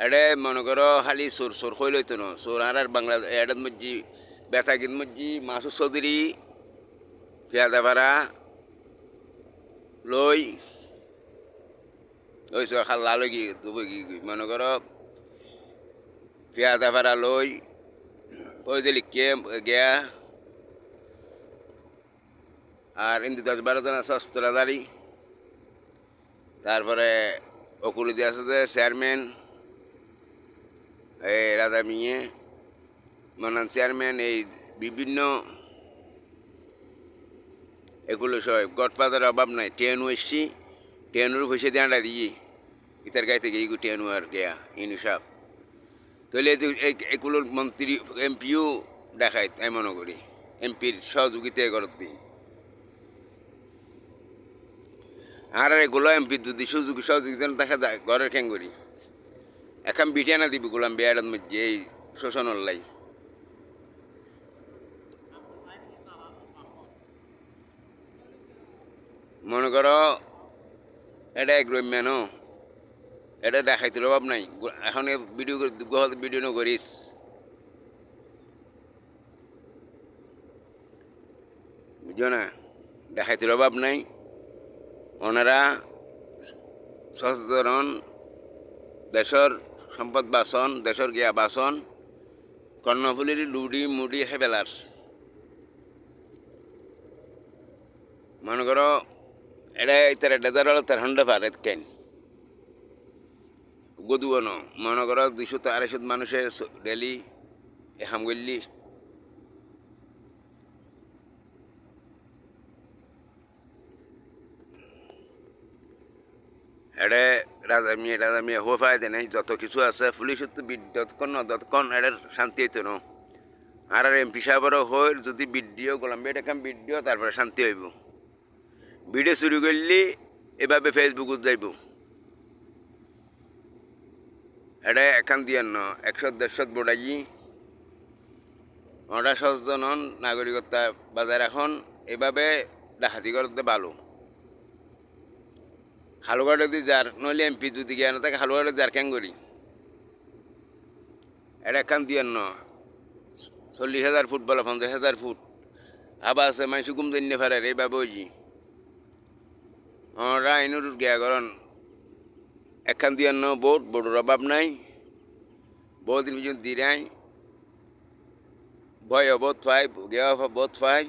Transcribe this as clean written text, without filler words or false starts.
এডে মনে করো খালি সোর সোর হইল হইতো না সোর আর বাংলা এডের মধ্যে বেতাকির মধ্যে মাসুদ চৌধুরী পেয়াদাপাড়া লই ওই সব খাল্লা লগি দুবই গি মনে করো পেয়াদাপাড়া লই ওই যে লিখে গিয়া আর ইন্দি 10-12 জন আছে অস্ত্রধারী তারপরে অকুলিদি আছে যে চেয়ারম্যান এই রাজা মিয়ে মনান চেয়ারম্যান এই বিভিন্ন এগুলো সব গডফাদার অভাব নাই টেনু এসছি টেনুর পয়সা দিয়ে আন্ডা দিয়ে ইতার গায়ে থেকে এইগু টেনু আর গেয়া ইনু সাপ তাহলে এগুলোর মন্ত্রী এমপিও দেখায় আমি মনে করি এমপির সহযোগিতা করত দিই আর এগুলো এমপি যদি সুযোগ সহযোগিতা দেখা যায় ঘরের ক্যাঙ্গুরি এখন বিটিয়ানা দিবি গুলাম বেয়ার মধ্যে এই শোষণর লাই মনে করো এটা গ্রাম্যান এটা দেখাইতে অভাব নাই এখন ভিডিও ভিডিও করিস বুঝছো না দেখাইতে অভাব নাই ওনারা সচেতন দেশের সম্পদ বাসন দেশের গিয়া বাসন কর্ণফুলির লুডি মুডি হেবেলার মনে করো এটা ইতার ডেজার হলো তার হন্ডা পারে কেন গদুয়ানো মনে করো 200-250 মানুষের ডেলি এখাম করলি এডে রাজা মিয়া হো ফায়দে নেই যত কিছু আছে পুলিশের তো যতক্ষণ এটার শান্তি হইতো না আর এমপি সাহেবেরও হই যদি ভিডিও গোলাম বেড এখন ভিডিও তারপরে শান্তি হইব ভিডিও শুরু করলি এভাবে ফেসবুকত যাইব এটা এখান দিয়ে 100-150 বোটাই ওটা সচেতন নাগরিকতা বাজার এখন এভাবে ডাকাতি করতে ভালো হালুয়াটা যদি যার নইলে এমপি যদি গিয়ে না থাকে হালুয়াটা যার ক্যাং করি এটা এখান দিয়ে 40,000 ফুট বলা 50,000 ফুট আবার আছে মানুষ গুম দিনে ফেরার এইভাবে ওই ওরা আইনুর গিয়া করেন এখান দিয়ে বোর্ডের অভাব নাই বহুদিন পর্যন্ত দিরাই ভয় বোধ পাই গেয়া বোধ পাই